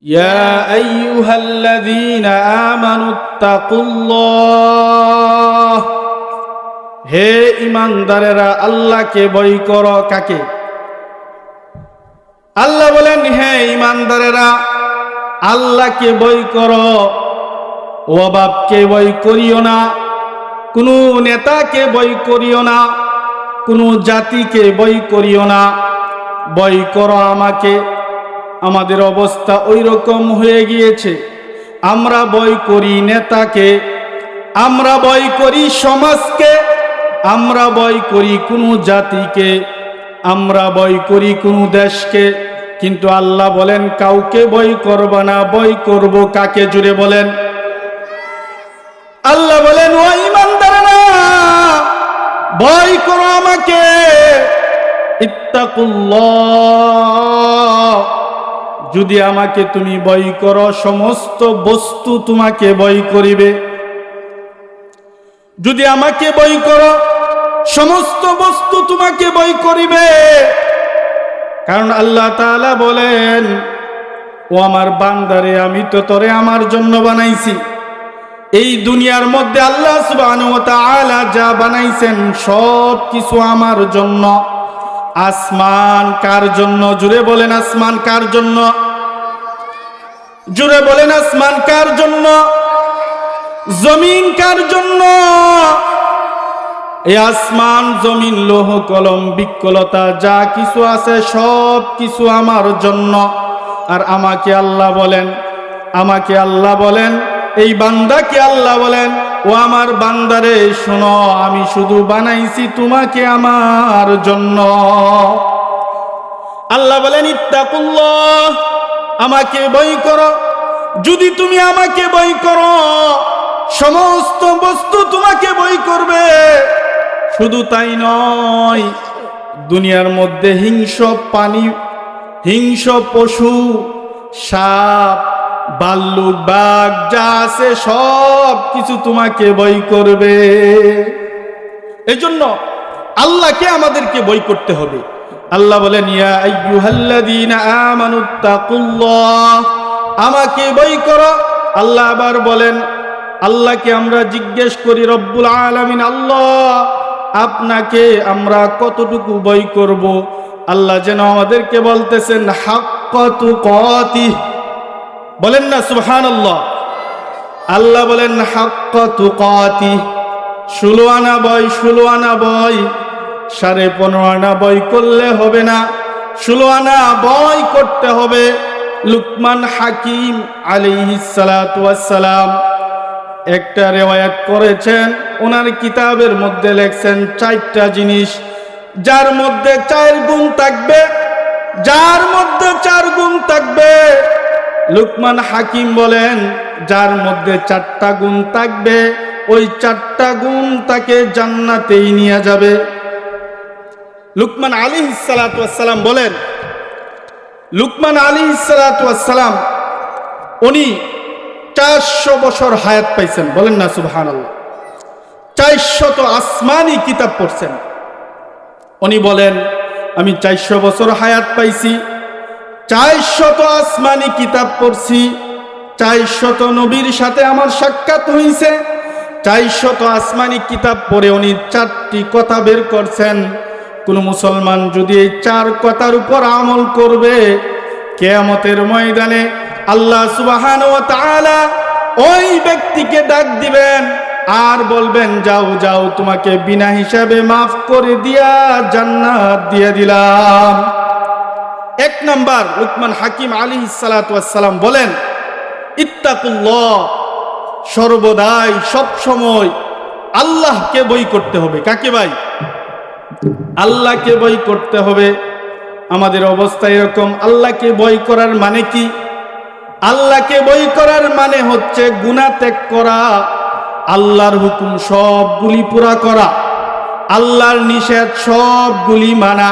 يا أيها الذين آمنوا اتقوا الله হে ঈমানদারেরা আল্লাহকে ভয় করো। কাকে? আল্লাহ বলেন হে ঈমানদারেরা আল্লাহকে ভয় করো। ও বাপকে ভয় করিও না, কোনো নেতাকে ভয় করিও না, কোনো জাতিকে ভয় করিও না, ভয় করো আমাকে। আমাদের অবস্থা ওই রকম হয়ে গিয়েছে, আমরা ভয় করি নেতাকে, আমরা ভয় করি সমাজকে, আমরা ভয় করি কোনো জাতিকে, আমরা ভয় করি কোনো দেশকে, কিন্তু আল্লাহ বলেন কাউকে ভয় করবা না। ভয় করব কাকে? জুড়ে বলেন। আল্লাহ বলেন ও ঈমানদারেরা ভয় করো আমাকে। ইত্তাকুল্লাহ, যদি আমাকে তুমি ভয় করো সমস্ত বস্তু তোমাকে ভয় করিবে। যদি আমাকে ভয় করো সমস্ত বস্তু তোমাকে ভয় করিবে। কারণ আল্লাহ তাআলা বলেন ও আমার বান্দারে আমি তো তোরে আমার জন্য বানাইছি। এই দুনিয়ার মধ্যে আল্লাহ সুবহানাহু ওয়া তাআলা যা বানাইছেন সব কিছু আমার জন্য। আসমান কার জন্য? জুড়ে বলেন আসমান কার জন্য? জুড়ে বলেন আসমান কার জন্য? জমিন কার জন্য? এই আসমান জমিন লৌহ কলম বৃক্ষলতা যা কিছু আছে সব কিছু আমার জন্য। আর আমাকে আল্লাহ বলেন, আমাকে আল্লাহ বলেন, এই বান্দাকে আল্লাহ বলেন ও আমার বান্দারে শোনো, আমি শুধু বানাইছি তোমাকে আমার জন্য। আল্লাহ বলেন ইত্তাকুল্লাহ, আমাকে ভয় করো। যদি তুমি আমাকে ভয় করো সমস্ত বস্তু তোমাকে ভয় করবে। শুধু তাই নয়, দুনিয়ার মধ্যে হিংস্র প্রাণী, হিংস্র পশু, সাপ, ভাল্লুক, বাঘ যা আছে সব কিছু তোমাকে ভয় করবে। এজন্য আল্লাহকে আমাদেরকে ভয় করতে হবে। আল্লাহ বলেন ইয়া আইয়ুহাল্লাযীনা আমানুত্তাকুল্লাহ, আমাকে ভয় করো। আল্লাহ আবার বলেন, আল্লাহকে আমরা জিজ্ঞেস করি রব্বুল আলামিন আল্লাহ আপনাকে আমরা কতটুকু ভয় করব। আল্লাহ যেন আমাদেরকে বলতেছেন হাক্কা তুকাতিহ, বলেন না সুবহানাল্লাহ। আল্লাহ বলেন হাক্কা তুকাতিহ, 16 আনা ভয়, 16 আনা ভয়, 15.5 আনা ভয় করলে হবে না, 16 আনা ভয় করতে হবে। লুকমান হাকিম আলাইহিস সালাতু ওয়াস সালাম একটা রিওয়ায়াত করেছেন, ওনার কিতাবের মধ্যে লেখছেন 4টা জিনিস যার মধ্যে 4 গুণ থাকবে, যার মধ্যে 4 গুণ থাকবে। লুকমান হাকিম বলেন যার মধ্যে 4টা গুণ থাকবে ওই 4টা গুণ তাকে জান্নাতেই নিয়ে যাবে। লুকমান আলাইহিস সালাতু ওয়াস সালাম বলেন, লুকমান আলাইহিস সালাতু ওয়াস সালাম উনি 400 বছর হায়াত পাইছেন, বলেন না সুবহানাল্লাহ। 400 আসমানি কিতাব পড়ছেন। উনি বলেন আমি 400 বছর হায়াত পাইছি, 400 আসমানি কিতাব পড়ছি, 400 নবীর সাথে আমার সাক্ষাৎ হইছে। 400 আসমানি কিতাব পড়ে উনি 4টি কথা বের করছেন। কোন মুসলমান যদি এই 4 কথার উপর আমল করবে, কিয়ামতের ময়দানে আল্লাহ সুবহানাহু ওয়া তাআলা ওই ব্যক্তিকে ডাক দিবেন আর বলবেন যাও যাও তোমাকে বিনা হিসাবে মাফ করে দিয়া জান্নাত দিয়ে দিলাম। 1 নাম্বার লুকমান হাকিম আলাইহিস সালাতু ওয়াস সালাম বলেন ইত্তাকুল্লাহ, সর্বদাই সব সময় আল্লাহকে ভয় করতে হবে। কাকে ভাই? আল্লাহকে ভয় করতে হবে। আমাদের অবস্থা এরকম। আল্লাহকে ভয় করার মানে কি? আল্লাহকে ভয় করার মানে হচ্ছে গুনাহ ত্যাগ করা, আল্লাহর হুকুম সবগুলি পুরা করা, আল্লাহর নিষেধ সবগুলি মানা।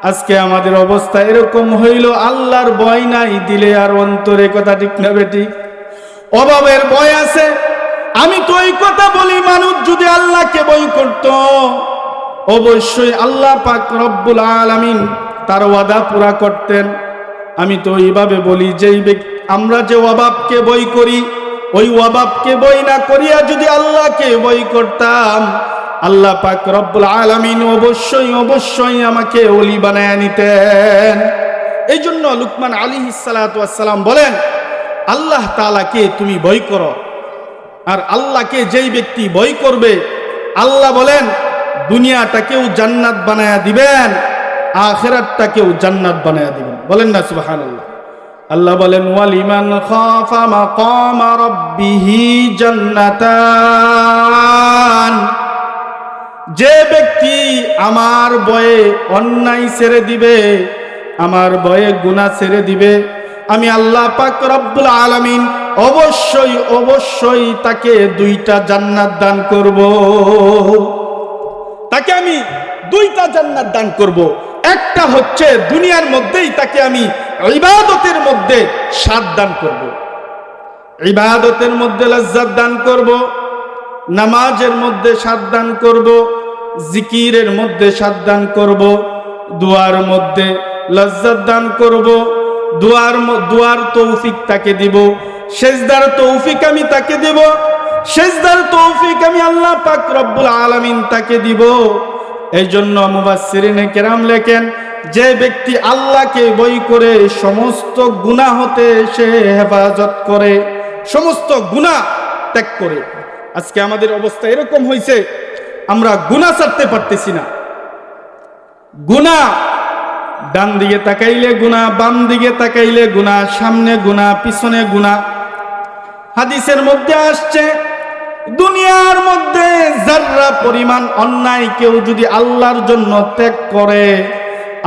আজকে আমাদের অবস্থা এরকম হইল, আল্লাহর ভয় নাই দিলে আর অন্তরে, কথা ঠিক না বেটি? অভাবের ভয় আছে। আমি তো এই কথা বলি, মানুষ যদি আল্লাহকে ভয় করত অবশ্যই আল্লাহ পাক রব্বুল আলামিন তার ওয়াদা পুরা করতেন। আমি তো এইভাবে বলি, যেই ব্যক্তি আমরা যে অভাবকে বই করি, ওই অভাবকে বই না করিয়া যদি আল্লাহকে বই করতাম, আল্লাহ পাক রব্বুল আলামিন অবশ্যই অবশ্যই আমাকে ওলি বানায় নিতেন। এই জন্য লুকমান আলাইহিস সালাতু ওয়াস সালাম বলেন, আল্লাহ তাআলাকে তুমি ভয় করো। আর আল্লাহকে যেই ব্যক্তি ভয় করবে, আল্লাহ বলেন দুনিয়াটাকেও জান্নাত বানায়া দিবেন, আখিরাতটাকেও জান্নাত বানায়া দিবেন। বলেন না সুবহানাল্লাহ। আল্লাহ বলেন ওয়ালিমান খাফা মাকামা রাব্বিহি জান্নাতান, যে ব্যক্তি আমার ভয়ে অন্যায় ছেড়ে দিবে, আমার ভয়ে গুনাহ ছেড়ে দিবে, আমি আল্লাহ পাক রব্বুল আলামিন অবশ্যই অবশ্যই তাকে দুইটা জান্নাত দান করব। তাকে আমি দুইটা জান্নাত দান করব। একটা হচ্ছে দুনিয়ার মধ্যেই তাকে আমি ইবাদতের মধ্যে স্বাদ দান করব, ইবাদতের মধ্যে লজ্জাত দান করব, নামাজের মধ্যে স্বাদ দান করব, জিকিরের মধ্যে স্বাদ দান করব, দুয়ার মধ্যে লজ্জাত দান করব, দুয়ার তৌফিক তাকে দিব, সেজদার তৌফিক আমি তাকে দিব, সেজদার তৌফিক আমি আল্লাহ পাক রব্বুল আলামিন তাকে দিব। এই জন্য মুফাসসিরিনে কেরাম লেখেন, যে ব্যক্তি আল্লাহকে ভয় করে সমস্ত গুনাহ হতে সে হেফাজত করে, সমস্ত গুনাহ ত্যাগ করে। আজকে আমাদের অবস্থা এরকম হয়েছে, আমরা গুনাহ ছাড়তে পারতেছি না। গুনাহ, ডান দিকে তাকাইলে গুনাহ, বাম দিকে তাকাইলে গুনাহ, সামনে গুনাহ, পিছনে গুনাহ। হাদিসের মধ্যে আসছে, দুনিয়ার মধ্যে যাররা পরিমাণ অন্যায় কেউ যদি আল্লাহর জন্য ত্যাগ করে,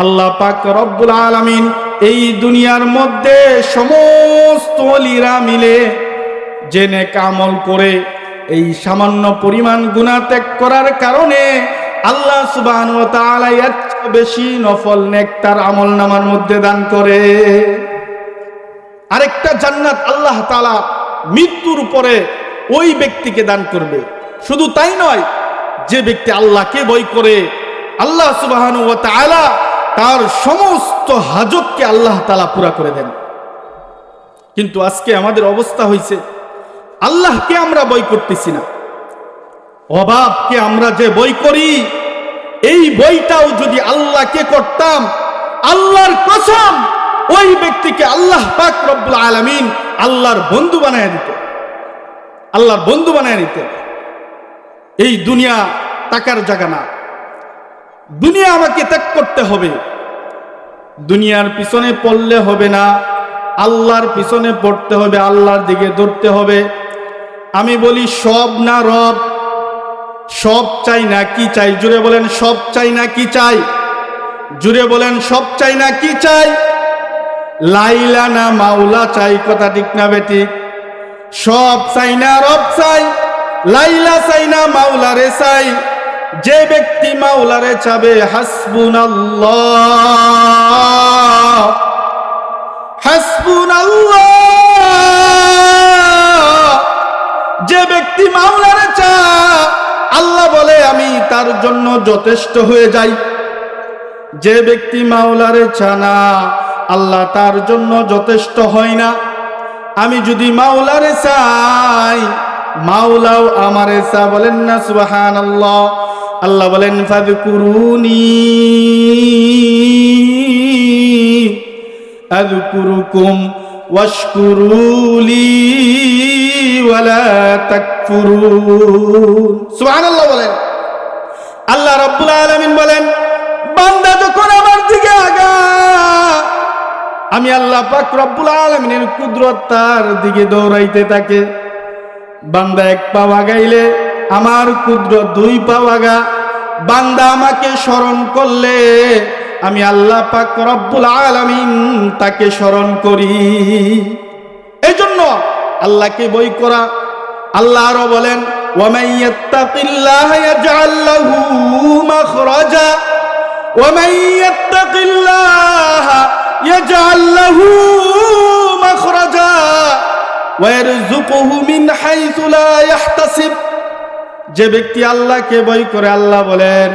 আল্লাহ পাক রব্বুল আলামিন এই দুনিয়ার মধ্যে সমস্ত ওলিরা মিলে যে নেক আমল করে, এই সামান্য পরিমাণ গুনাহ ত্যাগ করার কারণে আল্লাহ সুবহানাহু ওয়া তাআলা এর বেশি নফল নেক তার আমলনামার মধ্যে দান করে। আরেকটা জান্নাত আল্লাহ তাআলা মৃত্যুর পরে ওই ব্যক্তিকে দান করবে। শুধু তাই নয়, যে ব্যক্তি আল্লাহকে ভয় করে, আল্লাহ সুবহানাহু ওয়া তাআলা তার সমস্ত হাজতকে আল্লাহ তাআলা পুরা করে দেন। কিন্তু আজকে আমাদের অবস্থা হয়েছে, আল্লাহকে আমরা ভয় করতেছি না, অভাবকে আমরা যে ভয় করি, এই ভয়টাও যদি আল্লাহকে করতাম, আল্লাহর কসম ওই ব্যক্তিকে আল্লাহ পাক রব্বুল আলামিন আল্লাহর বন্ধু বানায় দিত, আল্লাহর বন্ধু বানায় নিতে। এই দুনিয়া টাকার জায়গা না, দুনিয়া আমাকে ত্যাগ করতে হবে, দুনিয়ার পিছনে পড়লে হবে না, আল্লাহর পিছনে পড়তে হবে, আল্লাহর দিকে ধরতে হবে। আমি বলি সব না রব, সব চাই না কি চাই? জুড়ে বলেন সব চাই না কি চাই? জুড়ে বলেন সব চাই না কি চাই? লাইলা না মাওলা চাই, কথা ঠিক না বেঠিক? সব চাই না রব চাই, লাইলা চাই না মাওলারে চাই। যে ব্যক্তি মাওলারে চাবে, হাসবুনাল্লাহ হাসবুনাল্লাহ, যে ব্যক্তি মাওলারে চায়, আল্লাহ বলে আমি তার জন্য যথেষ্ট হয়ে যাই। যে ব্যক্তি মাওলারে চানা, আল্লাহ তার জন্য যথেষ্ট হয় না। আমি যদি মাওলারে চাই, মাওলাও আমারে চা। বলেন না সুবহানাল্লাহ। আল্লাহ বলেন ফাযকুরুনি আযকুরুকুম ওয়াশকুরুলি ওয়ালা তাকফুরুন। সুবহানাল্লাহ বলেন। আল্লাহ রাব্বুল আলামিন বলেন, বান্দা যখন আমার দিকে আগা, আমি আল্লাহ পাক রব্বুল আলামিনের কুদরত তার দিকে দৌড়াইতে থাকে। বান্দা এক পা আগাইলে আমার কুদরত দুই পা আগা। বান্দা আমাকে স্মরণ করলে আমি আল্লাহ পাক রব্বুল আলামিন তাকে স্মরণ করি। এই জন্য আল্লাহকে ভয় করা। আল্লাহ আরো বলেন, ওয়ামান ইয়াত্তাকিল্লাহা ইয়াজআল লাহু মাখরাজা ওয়ামান ইয়াত্তাকিল্লাহা ইয়াজআল লাহু মাখরাজা ওয়া ইয়ারযুকুহু মিন হাইথু লা ইয়াহতাসিব। যে ব্যক্তি আল্লাহকে ভয় করে, আল্লাহ বলেন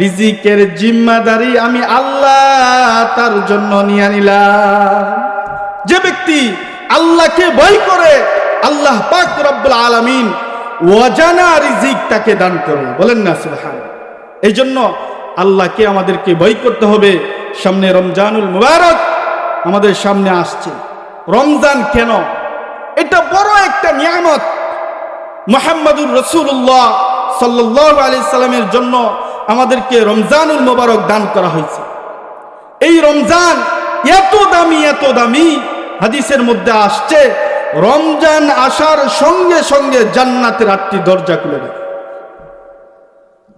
রিজিকের জিম্মাদারি আমি আল্লাহ তার জন্য নিয়ে নিলাম। যে ব্যক্তি আল্লাহকে ভয় করে আল্লাহ পাক রব্বুল আলামিন ওয়াজানা রিজিক তাকে দান করে। বলেন না সুবহানাল্লাহ। এই জন্য আল্লাহকে আমাদেরকে ভয় করতে হবে। সামনে রমজানুল মুবারক আমাদের সামনে আসছে। রমজান কেন? এটা বড় একটা নিয়ামত। মুহাম্মদুর রাসূলুল্লাহ সাল্লাল্লাহু আলাইহি সাল্লামের জন্য আমাদেরকে রমজানুল মুবারক দান করা হয়েছে। এই রমজান এত দামি, হাদিসের মধ্যে আসছে রমজান আসার সঙ্গে সঙ্গে জান্নাতের 8টি দরজা খুলে যায়,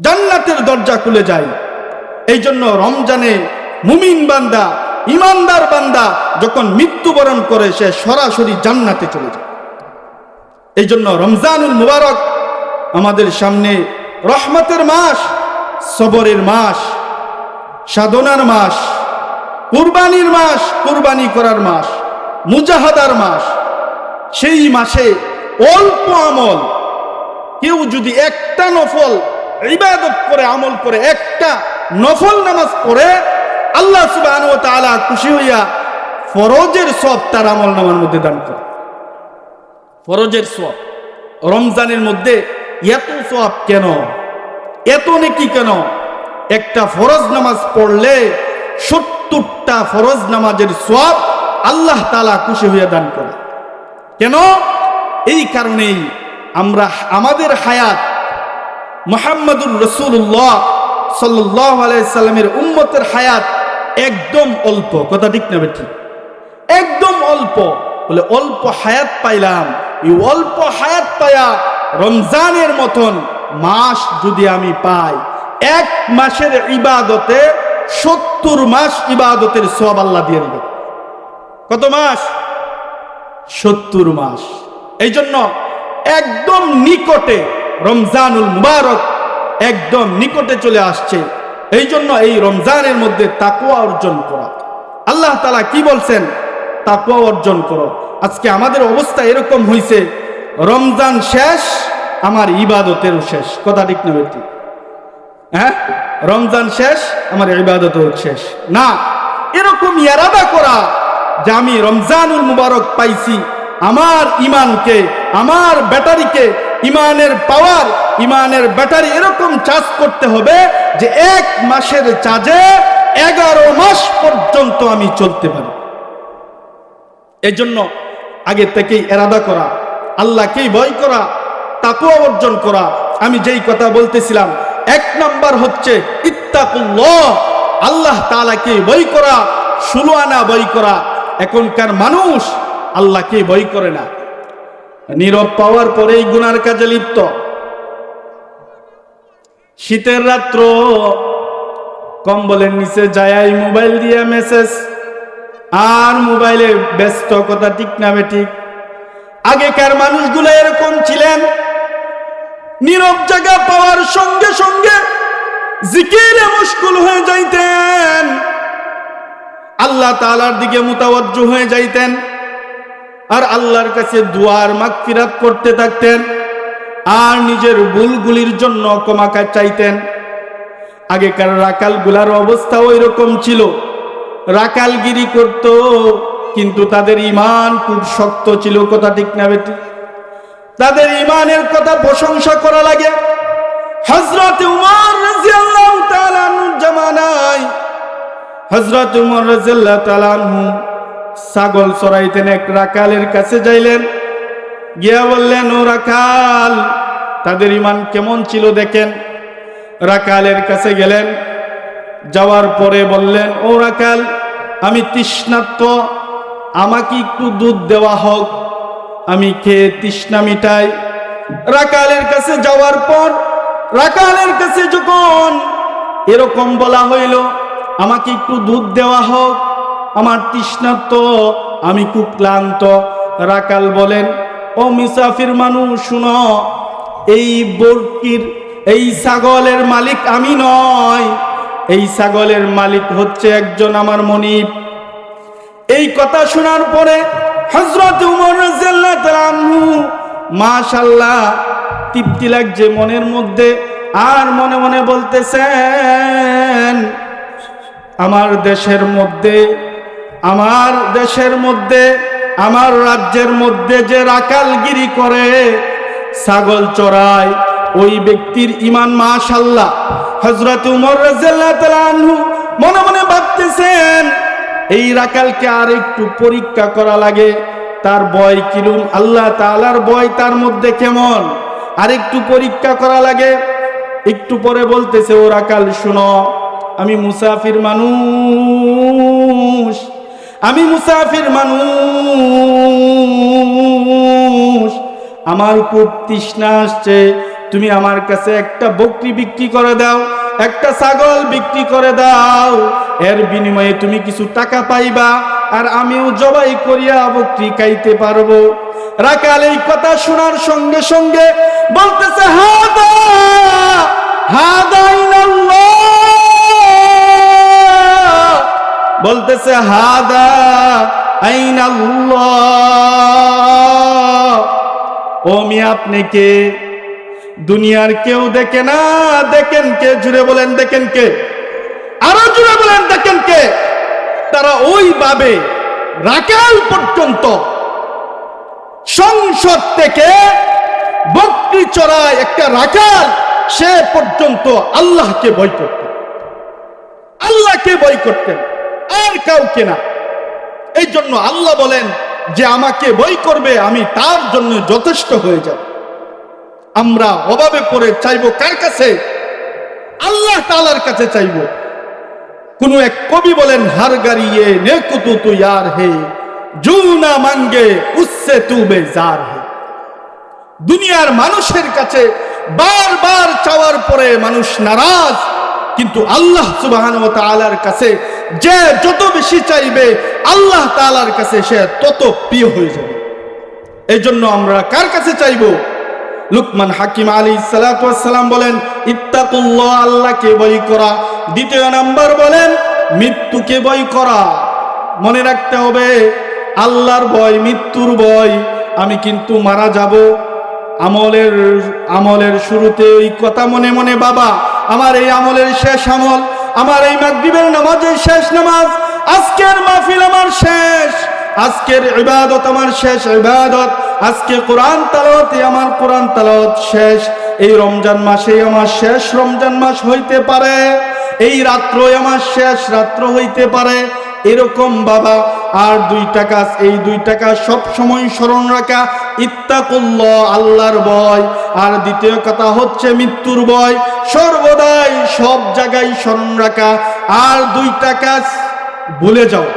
জান্নাতের দরজা খুলে যায়। এই জন্য রমজানে মুমিন বান্দা, ইমানদার বান্দা যখন মৃত্যুবরণ করে সে সরাসরি জান্নাতে চলে যায়। এই জন্য রমজানুল মুবারক আমাদের সামনে রহমতের মাস, সবরের মাস, সাধনার মাস, কুরবানির মাস, কুরবানি করার মাস, মুজাহাদার মাস। সেই মাসে অল্প আমল, কেউ যদি একটা নফল ইবাদত করে, আমল করে, একটা নফল নামাজ পড়ে, আল্লাহ সুবহানাহু ওয়া তাআলা খুশি হইয়া ফরজের সওয়াব তার আমল নামার মধ্যে দান করে। ফরজের সওয়াব রমজানের মধ্যে এত সওয়াব কেন, এত নেকি কেন? একটা ফরজ নামাজ পড়লে 70টা ফরজ নামাজের সওয়াব আল্লাহ তাআলা খুশি হইয়া দান করে। কেন? এই কারণেই আমরা আমাদের হায়াত মুহাম্মদুর রাসূলুল্লাহ সাল্লাল্লাহু আলাইহি সাল্লামের উম্মতের হায়াত একদম অল্প। কথা ঠিক না ঠিক? একদম অল্প। বলে অল্প হায়াত পাইলাম, এই অল্প হায়াত পায়া রমজানের মতন মাস যদি আমি পাই, এক মাসের ইবাদতে 70 মাস ইবাদতের সওয়াব আল্লাহ দিয়ে দিবে। কত মাস? 70 মাস। এই জন্য একদম নিকটে রমজানুল মুবারক একদম নিকটে চলে আসছে। এই জন্য এই রমজানের মধ্যে তাকওয়া অর্জন করা। আল্লাহ তাআলা কি বলছেন? তাকওয়া অর্জন করো। আজকে আমাদের অবস্থা এরকম হয়েছে, রমজান শেষ, আমার ইবাদতেরও শেষ। কথা ঠিক না বেটি? হ্যাঁ, রমজান শেষ, আমার ইবাদতও শেষ না। এরকম ইরাদা করা যে আমি রমজানুল মুবারক পাইছি, আমার ইমানকে, আমার ব্যাটারিকে, ইমানের পাওয়ার, ইমানের ব্যাটারি এরকম চার্জ করতে হবে যে এক মাসের চার্জে 11 মাস পর্যন্ত আমি চলতে পারি। এই জন্য আগে থেকেই ইরাদা করা, আল্লাহকেই ভয় করা, তাকওয়া অর্জন করা। আমি যেই কথা বলতেছিলাম, 1 নাম্বার হচ্ছে ইত্তাকুল্লাহ, আল্লাহ তাআলাকে ভয় করা, 16 আনা ভয় করা। এখনকার মানুষ আল্লাহকে ভয় করে না, নীরব পাওয়ার পরেই গুনার কাজে লিপ্ত। শীতের রাত্র কম্বলের নিচে যাই মোবাইল দিয়ে মেসেজ, আর মোবাইলে ব্যস্ত। কথা ঠিক না বেঠিক? আগেকার মানুষগুলো এরকম ছিলেন, নীরব জায়গা পাওয়ার সঙ্গে সঙ্গে জিকিরে মশগুল হয়ে যাইতেন, আল্লাহ তাআলার দিকে মুতাওয়াজ্জু হয়ে যাইতেন, আর আল্লাহর কাছে দুয়ার মাগফিরাত করতে থাকতেন, আর নিজের ভুলগুলির জন্য ক্ষমা চাইতেন। আগেকার রাকালগুলার অবস্থা ওই রকম ছিল, রাকালগিরি করত, কিন্তু তাদের ঈমান খুব শক্ত ছিল। কথা ঠিক না বেটি? তাদের ঈমানের কথা প্রশংসা করা লাগে। হযরত উমর রাদিয়াল্লাহু তাআলা আনহু জামানায় হযরত উমর রাদিয়াল্লাহু তাআলা আনহু ছাগল চড়াইতেন। এক রাকালের কাছে যাইলেন, গিয়া বললেন, ও রাকাল, তাদের ঈমান কেমন ছিল দেখেন। রাকালের কাছে গেলেন, যাওয়ার পরে বললেন, ও রাকাল, আমি তৃষ্ণার্ত, আমাকে একটু দুধ দেওয়া হোক, আমি খেয়ে তৃষ্ণা মিটাই। রাকালের কাছে যাওয়ার পর রাকালের কাছে যখন এরকম বলা হইল, আমাকে একটু দুধ দেওয়া হোক, আমার তৃষ্ণার্ত, আমি খুব ক্লান্ত। রাকাল বলেন, ও মুসাফির মানুষ, শুনো, এই বরকির, এই ছাগলের মালিক আমি নয়, এই ছাগলের মালিক হচ্ছে একজন আমার মনিব। এই কথা শোনার পরে হযরত উমর রাদিয়াল্লাহু তাআলা আনহু মাশাআল্লাহ তৃপ্তি লাগছে মনের মধ্যে। আর মনে মনে বলতেছেন, আমার দেশের মধ্যে আমার রাজ্যের মধ্যে যে রাকালগিরি করে, ছাগল চড়ায়, ওই ব্যক্তির ঈমান মাশাআল্লাহ। হযরত ওমর রাদিয়াল্লাহু তাআলা আনহু মনে মনে ভাবতেছেন, এই রাকালকে আর একটু পরীক্ষা করা লাগে, তার ভয় কিরম, আল্লাহ তাআলার ভয় তার মধ্যে কেমন, আর একটু পরীক্ষা করা লাগে। একটু পরে বলতেছে, ও রাকাল শুনো, আমি মুসাফির মানুষ, আমার খুব তৃষ্ণা আসছে, তুমি আমার কাছে একটা বকরি বিক্রি করে দাও, একটা ছাগল বিক্রি করে দাও, এর বিনিময়ে তুমি কিছু টাকা পাইবা, আর আমিও জবাই করিয়া বকরি খাইতে পারবো। রাকাল এই কথা শোনার সঙ্গে সঙ্গে বলতেছে, হাদা আইনাল্লাহ। ও মিয়া, আপনি কে? দুনিয়ার কেউ দেখে না, দেখেন কে? জুড়ে বলেন দেখেন কে? আরো জুড়ে বলেন দেখেন কে? তারা ওইভাবে রাকাল পর্যন্ত সংসদ থেকে বকরি চড়ায় একটা রাকাল, সে পর্যন্ত আল্লাহকে ভয় করতেন, আর কাউকে না। এই জন্য আল্লাহ বলেন যে আমাকে ভয় করবে, আমি তার জন্য যথেষ্ট হয়ে যাব। আমরা অভাবে পড়ে চাইবো কার কাছে? আল্লাহ তাআলার কাছে চাইবো। কোন এক কবি বলেন, হার গাড়িয়ে নেকুতু তু ইয়ার হে, জু না মাঙ্গে উসসে তু বেজার হে। দুনিয়ার মানুষের কাছে বারবার চাওয়ার পরে মানুষ নারাজ, কিন্তু আল্লাহ সুবহানাহু ওয়া তাআলার কাছে যে যত বেশি চাইবে, আল্লাহ তাআলার কাছে সে তত প্রিয় হয়ে যাবে। এই জন্য আমরা কার কাছে চাইবো? লুকমান হাকিম আলাইহিস সালাতু ওয়াস সালাম বলেন, ইত্তাকুল্লাহ, আল্লাহকে ভয় করা। দ্বিতীয় নাম্বার বলেন, মৃত্যুকে ভয় করা। মনে রাখতে হবে, আল্লাহর ভয়, মৃত্যুর ভয়। আমি কিন্তু মারা যাব। আমলের শুরুতে এই কথা মনে মনে, বাবা আমার এই আমলের শেষ আমল, আমার এই মাগরিবের নামাজের শেষ নামাজ, আজকের মাহফিল আমার শেষ, আজকের ইবাদত আমার শেষ ইবাদত, আজকে কোরআন তেলাওয়াতে আমার কোরআন তেলাওয়াত শেষ, এই রমজান মাসে আমার শেষ রমজান মাস হইতে পারে, এই রাত্রই আমার শেষ রাত্র হইতে পারে। এরকম বাবা আর দুইটা কাজ, এই দুইটা কাজ সব সময় স্মরণ রাখা, ইত্তাকুল্লাহ, আল্লাহর ভয়। আর দ্বিতীয় কথা হচ্ছে মৃত্যুর ভয়, সর্বদাই সব জায়গায় স্মরণ রাখা। আর দুইটা কাজ ভুলে যাও।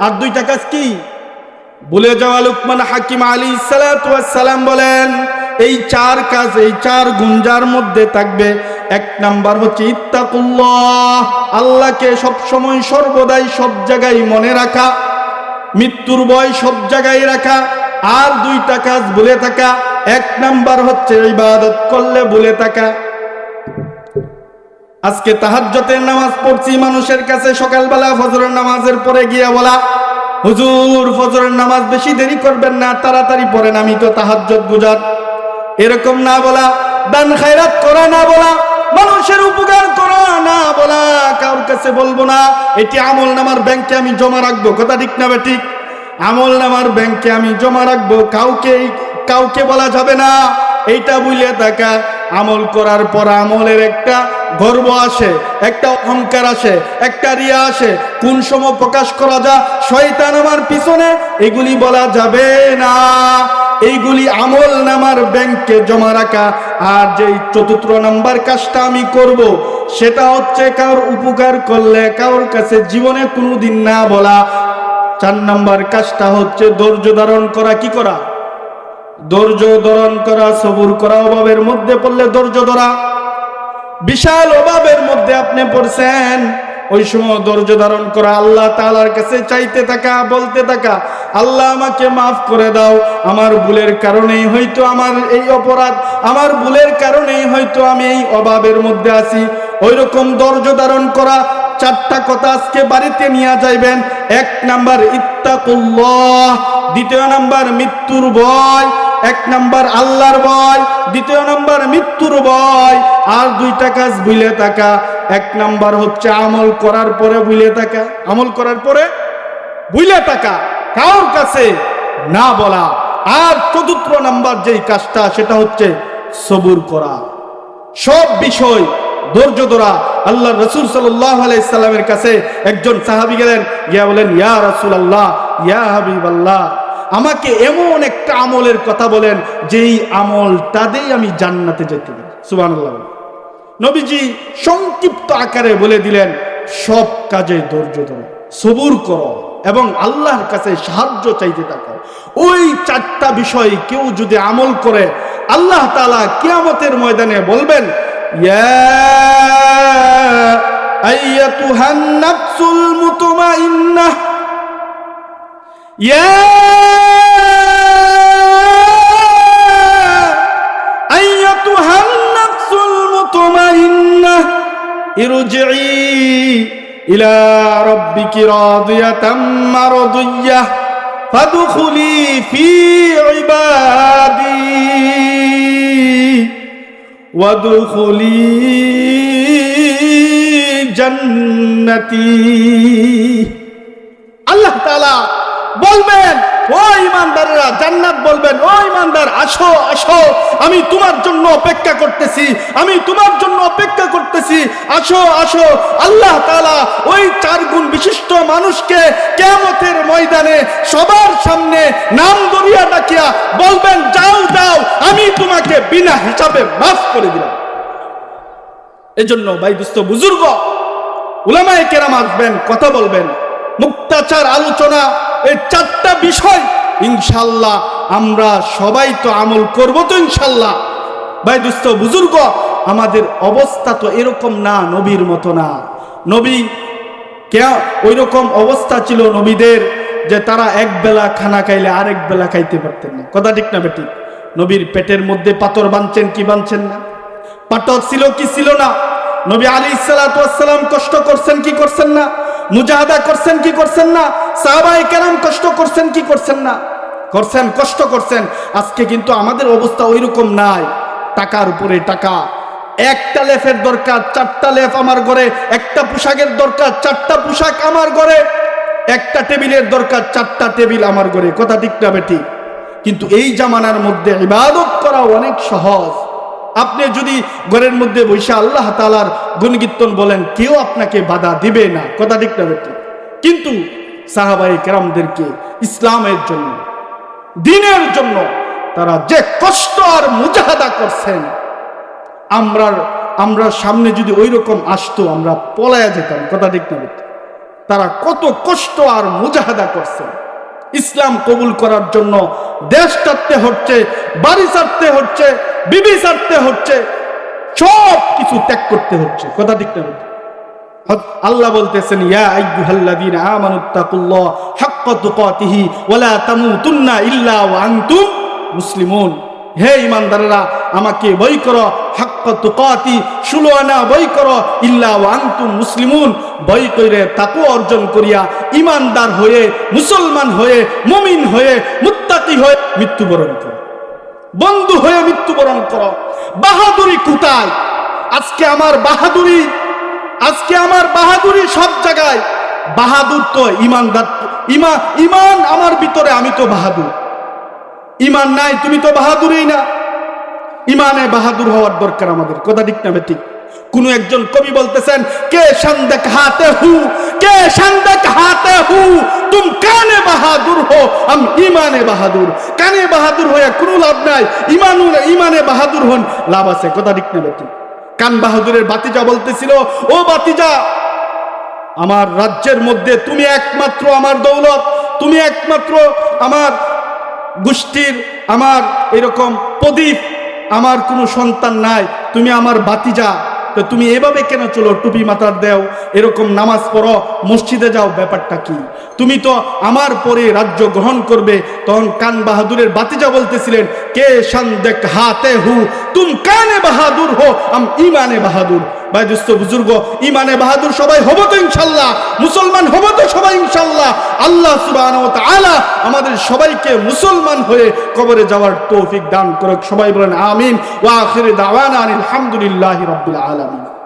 আর দুইটা কাজ কি? ভুলে যাওয়া। লুকমান হাকিম আলাইহিস সালাতু ওয়াস সালাম বলেন, এই চার কাজ, এই চার গুণ যার মধ্যে থাকবে, এক নাম্বার হচ্ছে ইত্তাকুল্লাহ, আল্লাহকে সব সময় সর্বদাই সব জায়গায় মনে রাখা, মৃত্যুর ভয় সব জায়গায় রাখা। আর দুইটা কাজ ভুলে থাকা, এক নাম্বার হচ্ছে ইবাদত করলে ভুলে থাকা। আজকে তাহাজ্জুদের নামাজ পড়ছি, মানুষের কাছে সকালবেলা ফজরের নামাজের পরে গিয়ে বলা, হুজুর ফজরের নামাজ বেশি দেরি করবেন না, তাড়াতাড়ি পড়েন, আমি তো তাহাজ্জুদ গুজার। এরকম না বলা, দান খায়রাত করা না বলা, মানুষের উপকার করা না বলা, কারোর কাছে বলবো না এটি আমল নামার ব্যাংকে আমি জমা রাখবো। কথা ঠিক না ঠিক? আমল নামার ব্যাংকে আমি জমা রাখবো, কাউকে বলা যাবে না। এইটা বুঝলে থাকা, আমল করার পর আমলের একটা গর্ব আসে, একটা অহংকার আসে, একটা রিয়া আসে, কোন সময় প্রকাশ করা যায় শয়তান আমার পিছনে, এগুলি বলা যাবে না। এইগুলি আমল নামার ব্যাংকে জমা রাখা। আর যেই চতুর্থ নাম্বার কাজটা আমি করব, সেটা হচ্ছে কারোর উপকার করলে কারোর কাছে জীবনে কোনোদিন না বলা। 4 নাম্বার কাজটা হচ্ছে ধৈর্য ধারণ করা। কি করা? ধৈর্য ধারণ করা, সবুর করা। অভাবের মধ্যে পড়লে ধৈর্য ধরা। বিশাল অভাবের মধ্যে আপনি পড়ছেন, ওই সময় ধৈর্য ধারণ করা, আল্লাহ তাআলার কাছে চাইতে থাকা, বলতে থাকা, আল্লাহ আমাকে মাফ করে দাও, আমার ভুলের কারণেই হয়তো আমার এই অপরাধ, আমার ভুলের কারণেই হয়তো আমি এই অভাবের মধ্যে আছি। ওই রকম ধৈর্য ধারণ করা। 4টা কথা আজকে বাড়িতে নিয়ে যাইবেন। 1 নাম্বার ইত্তাকুল্লাহ, দ্বিতীয় নাম্বার মৃত্যুর ভয়, এক নাম্বার আল্লাহর ভয়, দ্বিতীয় নাম্বার মৃত্যুর ভয়, আর দুইটা কাজ ভুলে থাকা। এক নাম্বার হচ্ছে আমল করার পরে ভুলে থাকা, আমল করার পরে ভুলে থাকা, কারোর কাছে না বলা। আর চতুর্থ নাম্বার যেই কাজটা সেটা হচ্ছে সবুর করা, সব বিষয় ধৈর্য ধরা। আল্লাহ রাসূল সাল্লাল্লাহু আলাইহি সাল্লামের কাছে একজন সাহাবী গেলেন, গিয়া বলেন, ইয়া রাসূলুল্লাহ, ইয়া হাবিবাল্লাহ, আমাকে এমন একটা আমলের কথা বলেন যেই আমলটা দিয়ে আমি জান্নাতে যেতে পারি। সুবহানাল্লাহ। নবীজি সংক্ষিপ্ত আকারে বলে দিলেন, সব কাজে ধৈর্য ধরো, সবুর করো এবং আল্লাহর কাছে সাহায্য চাইতে থাকো। ওই চারটা বিষয় কেউ যদি আমল করে, আল্লাহ তাআলা কিয়ামতের ময়দানে বলবেন, ইয়া আইয়াতুহান নাফসুল মুতমাইন্নাহ, ইয়া আইয়াতুহান নাফসুল মুতমাইন্নাহ ইরজিই ইলা রাব্বিকি রাদিয়াতাম মারদিয়াহ ফাদখুলি ফি ইবাদি ওয়াদখুলি জান্নাতি। আল্লাহ তাআলা বলবেন, ও ঈমানদাররা, জান্নাত বলবেন, ও ঈমানদার, আসো আসো, আমি তোমার জন্য অপেক্ষা করতেছি, আমি তোমার জন্য অপেক্ষা করতেছি, আসো আসো। আল্লাহ তাআলা ওই চার গুণ বিশিষ্ট মানুষকে কিয়ামতের ময়দানে সবার সামনে নাম ধরিয়া ডাকিয়া বলবেন, যাও যাও, আমি তোমাকে বিনা হিসাবে মাফ করে দিলাম। এজন্য ভাই দোস্ত বুজুর্গ, উলামায়ে কেরাম আসবেন, কথা বলবেন, মুক্তাচার আলোচনা, এই চারটা বিষয় ইনশাআল্লাহ আমরা সবাই তো আমল করব তো ইনশাআল্লাহ। ভাই দোস্ত বুজুর্গ, আমাদের অবস্থা তো এরকম না, নবীর মতো না। নবী ওই রকম অবস্থা ছিল নবীদের যে তারা এক বেলা খানা খাইলে আরেক বেলা খাইতে পারতেন না। কথা ঠিক না বেটি? নবীর পেটের মধ্যে পাথর বাঁধছেন কি বাঁধছেন না? পাথর ছিল কি ছিল না? নবী আলাইহিস সালাতু ওয়াস সালাম কষ্ট করছেন কি করছেন না? মুজাহাদা করছেন কি করছেন না? সাহাবায়ে কেরাম কষ্ট করছেন কি করছেন না? করছেন, কষ্ট করছেন। আজকে কিন্তু আমাদের অবস্থা ওই রকম নাই। টাকার উপরে টাকা, একটা লেফের দরকার, চারটা লেফ আমার ঘরে, একটা পোশাকের দরকার, চারটা পোশাক আমার ঘরে, একটা টেবিলের দরকার, চারটা টেবিল আমার ঘরে। কথা ঠিক না বেটি? কিন্তু এই জামানার মধ্যে ইবাদত করা অনেক সহজ। আপনি যদি ঘরের মধ্যে বসে আল্লাহ তাআলার গুণকীর্তন বলেন, কেউ আপনাকে বাধা দিবে না। কথা ঠিক না বেটি? কিন্তু সাহাবায়ে কেরামদেরকে ইসলামের জন্য, দ্বীনের জন্য তারা যে কষ্ট আর মুজাহাদা করছেন, আমরা সামনে যদি ওই রকম আসতো আমরা পলায়া যেতাম। কথা ঠিক না বেটি? তারা কত কষ্ট আর মুজাহাদা করছেন। ইসলাম কবুল করার জন্য দেশ ছাড়তে হচ্ছে, বাড়ি ছাড়তে হচ্ছে, বিবি ছাড়তে হচ্ছে, সব কিছু ত্যাগ করতে হচ্ছে। কথা ঠিক না? আল্লাহ বলতেছেন, ইয়া আইয়ুহাল্লাযীনা আমানুত্তাকুল্লাহ হাক্কা তুকাতিহি ওয়া লা তামুতুন্না ইল্লা ওয়া আনতুম মুসলিমুন। হে ঈমানদাররা, আমাকে ভয় করো, হাক্কা তুকাতি, 16 আনা ভয় করো, ইল্লা ওয়া আনতুম মুসলিমুন, ভয় কইরে তাকওয়া অর্জন করিয়া ঈমানদার হয়ে, মুসলমান হয়ে, মুমিন হয়ে, মুত্তাকি হয়ে মৃত্যুবরণ করো, বন্ধু হয়ে মৃত্যুবরণ করো। বাহাদুরি কোথায়? আজকে আমার বাহাদুরি সব জায়গায়। বাহাদুর তো ঈমানদার, ঈমান আমার ভিতরে, আমি তো বাহাদুর। ঈমান নাই, তুমি তো বাহাদুরই না। ঈমানে বাহাদুর হওয়ার দরকার আমাদের। কথা ঠিক না বেঠিক? কোন একজন কবি বলতেছেন, কে শান দেখাতে হু তুম কানে বাহাদুর হো, हम ঈমানে বাহাদুর। কানে বাহাদুর হয়ে কোনো লাভ নাই, ঈমানে বাহাদুর হন, লাভ আছে। কথা ঠিক না বেঠিক? কান বাহাদুরের বাতিজা বলতেছিল, ও বাতিজা, আমার রাজ্যের মধ্যে তুমি একমাত্র আমার দৌলত, তুমি একমাত্র আমার গোষ্ঠীর, আমার এরকম প্রদীপ, আমার কোনো সন্তান নাই, তুমি আমার বাতিজা, তো তুমি এভাবে কেন চলো? টুপি মাথার দেও, এরকম নামাজ পড়ো, মসজিদে যাও, ব্যাপারটা কি? তুমি তো আমার পরে রাজ্য গ্রহণ করবে, তখন কান বাহাদুরের বাতিজা বলতেছিলেন, কে শান দেখ হাতে হু তুম কানে বাহাদুর হো আম ইমানে বাহাদুর। ভাই দোস্ত বুজুর্গ, ইমানে বাহাদুর সবাই হব তো ইনশাল্লাহ, মুসলমান হব তো সবাই ইনশাল্লাহ। আল্লাহ সুবহানাহু ওয়া তাআলা আমাদের সবাইকে মুসলমান হয়ে কবরে যাওয়ার তৌফিক দান করুক। সবাই বলেন আমিন। ওয়া আখিরু দাওয়ানা আলহামদুলিল্লাহি রাব্বিল আলামিন।